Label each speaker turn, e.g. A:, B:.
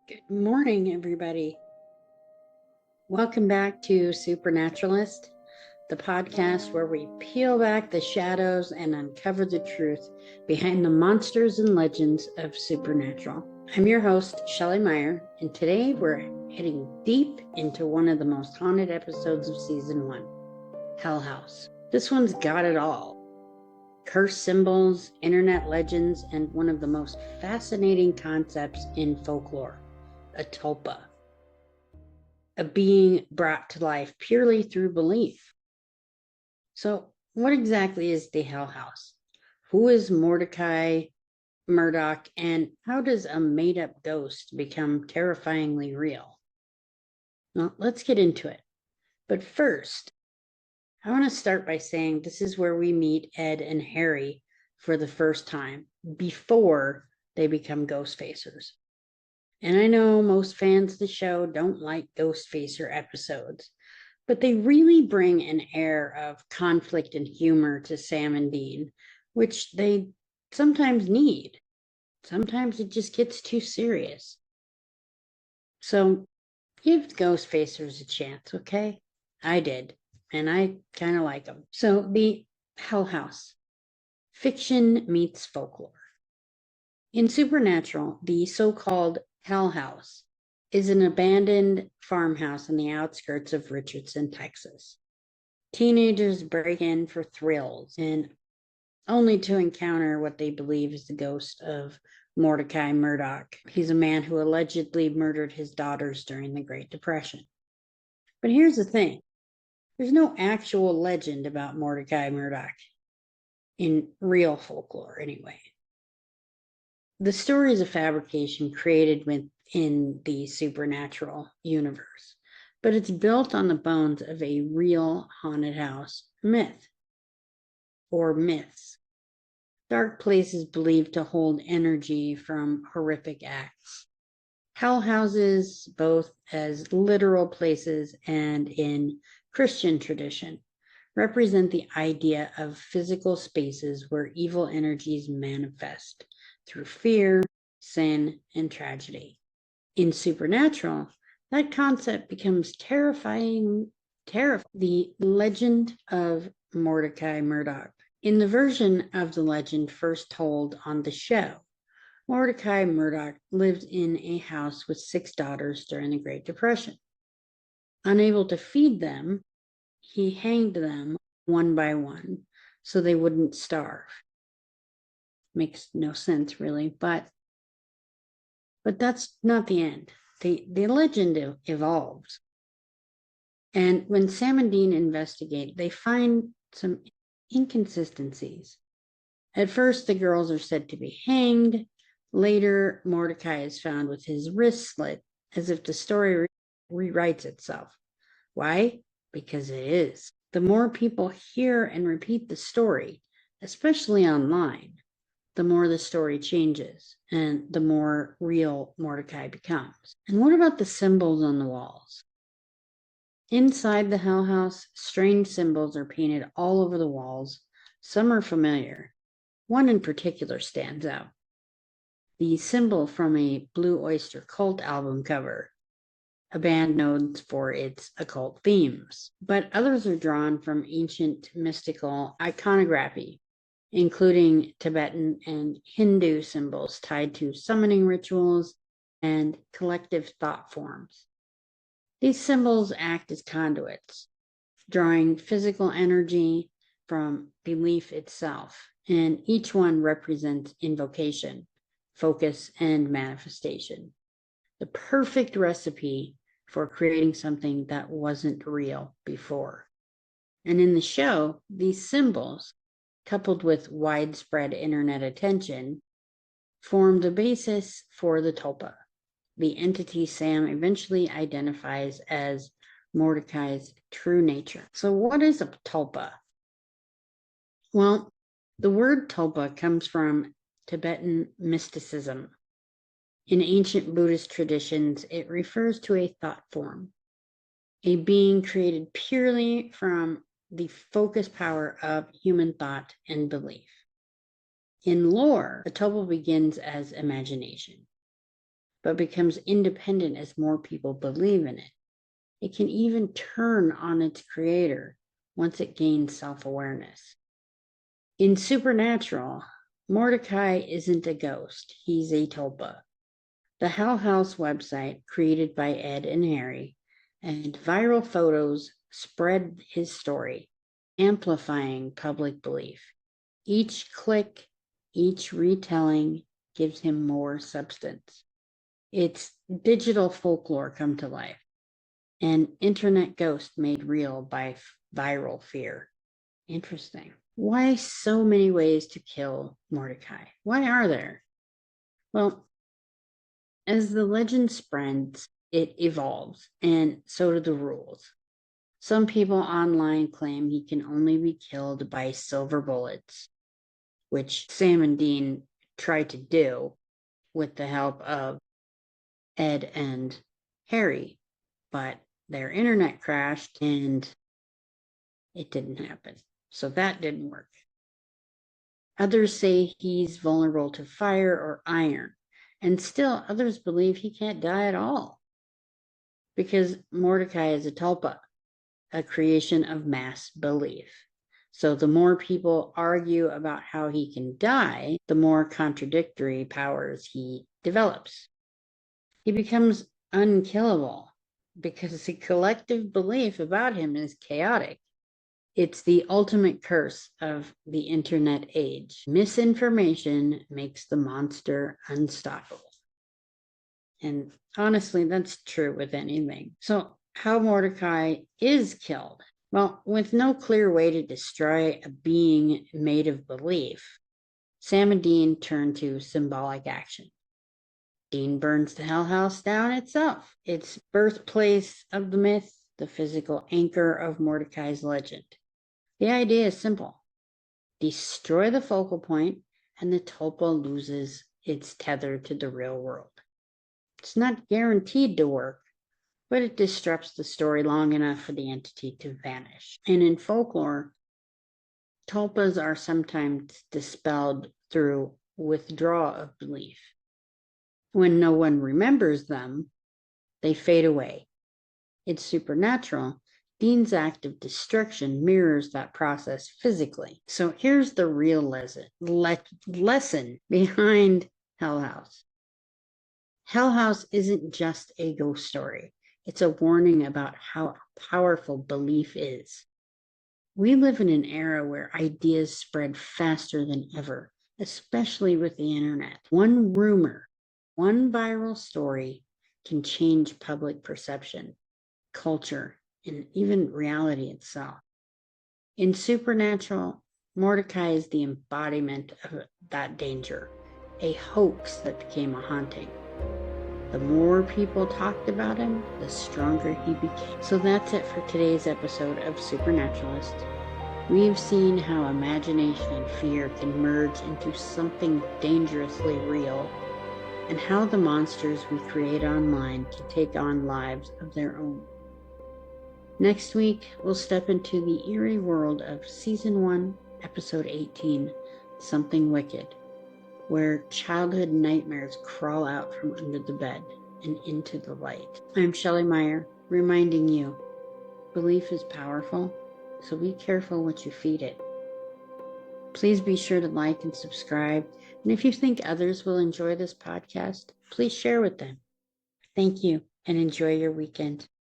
A: Good morning, everybody. Welcome back to Supernaturalist, the podcast where we peel back the shadows and uncover the truth behind the monsters and legends of supernatural. I'm your host, Shelly Meyer, and today we're heading deep into one of the most haunted episodes of season 1, Hell House. This one's got it all. Cursed symbols, internet legends, and one of the most fascinating concepts in folklore, a tulpa, a being brought to life purely through belief. So, what exactly is the Hell House? Who is Mordecai Murdoch, and how does a made up ghost become terrifyingly real? Well, let's get into it. But first, I want to start by saying this is where we meet Ed and Harry for the first time before they become ghost facers. And I know most fans of the show don't like ghost facer episodes, but they really bring an air of conflict and humor to Sam and Dean, which they sometimes need. Sometimes it just gets too serious. So give ghost facers a chance, okay? I did, and I kind of like them. So the Hell House, fiction meets folklore. In Supernatural, the so-called Hell House is an abandoned farmhouse on the outskirts of Richardson, Texas. Teenagers break in for thrills and only to encounter what they believe is the ghost of Mordecai Murdoch. He's a man who allegedly murdered his daughters during the Great Depression. But here's the thing. There's no actual legend about Mordecai Murdoch in real folklore, anyway. The story is a fabrication created within the supernatural universe, but it's built on the bones of a real haunted house myth or myths. Dark places believed to hold energy from horrific acts. Hell houses, both as literal places and in Christian tradition, represent the idea of physical spaces where evil energies manifest through fear, sin, and tragedy. In Supernatural, that concept becomes terrifying. The legend of Mordecai Murdoch. In the version of the legend first told on the show, Mordecai Murdoch lived in a house with 6 daughters during the Great Depression. Unable to feed them, he hanged them one by one so they wouldn't starve. Makes no sense, really, but that's not the end. The legend evolves. And when Sam and Dean investigate, they find some inconsistencies. At first, the girls are said to be hanged. Later, Mordecai is found with his wrist slit, as if the story rewrites itself. Why? Because it is. The more people hear and repeat the story, especially online, the more the story changes and the more real Mordecai becomes. And what about the symbols on the walls? Inside the Hell House, strange symbols are painted all over the walls. Some are familiar. One in particular stands out. The symbol from a Blue Oyster Cult album cover, a band known for its occult themes. But others are drawn from ancient mystical iconography, including Tibetan and Hindu symbols tied to summoning rituals and collective thought forms. These symbols act as conduits, drawing physical energy from belief itself, and each one represents invocation, focus, and manifestation. The perfect recipe for creating something that wasn't real before. And in the show, these symbols, coupled with widespread internet attention, form the basis for the tulpa, the entity Sam eventually identifies as Mordecai's true nature. So what is a tulpa? Well, the word tulpa comes from Tibetan mysticism. In ancient Buddhist traditions, it refers to a thought form, a being created purely from the focused power of human thought and belief. In lore, the tulpa begins as imagination. but becomes independent as more people believe in it. It can even turn on its creator once it gains self-awareness. In Supernatural, Mordecai isn't a ghost, he's a tulpa. The Hell House website, created by Ed and Harry, and viral photos spread his story, amplifying public belief. Each click, each retelling gives him more substance. It's digital folklore come to life, an internet ghost made real by viral fear. Interesting. Why so many ways to kill Mordecai? Why are there? Well, as the legend spreads, it evolves, and so do the rules. Some people online claim he can only be killed by silver bullets, which Sam and Dean tried to do with the help of Ed and Harry, but their internet crashed and it didn't happen. So that didn't work. Others say he's vulnerable to fire or iron, and still others believe he can't die at all because Mordecai is a tulpa, a creation of mass belief. So the more people argue about how he can die, the more contradictory powers he develops. He becomes unkillable because the collective belief about him is chaotic. It's the ultimate curse of the internet age. Misinformation makes the monster unstoppable. And honestly, that's true with anything. So how Mordecai is killed? Well, with no clear way to destroy a being made of belief, Sam and Dean turn to symbolic action. Dean burns the Hell House down itself, its birthplace of the myth, the physical anchor of Mordecai's legend. The idea is simple. Destroy the focal point, and the tulpa loses its tether to the real world. It's not guaranteed to work, but it disrupts the story long enough for the entity to vanish. And in folklore, tulpas are sometimes dispelled through withdrawal of belief. When no one remembers them, they fade away. It's supernatural. Dean's act of destruction mirrors that process physically. So here's the real lesson behind Hell House. Hell House isn't just a ghost story. It's a warning about how powerful belief is. We live in an era where ideas spread faster than ever, especially with the internet. One rumor, one viral story can change public perception, culture, and even reality itself. In Supernatural, Mordecai is the embodiment of that danger, a hoax that became a haunting. The more people talked about him, the stronger he became. So that's it for today's episode of Supernaturalist. We've seen how imagination and fear can merge into something dangerously real, and how the monsters we create online can take on lives of their own. Next week, we'll step into the eerie world of Season 1, Episode 18, Something Wicked, where childhood nightmares crawl out from under the bed and into the light. I'm Shelly Meyer, reminding you, belief is powerful, so be careful what you feed it. Please be sure to like and subscribe, and if you think others will enjoy this podcast, please share with them. Thank you, and enjoy your weekend.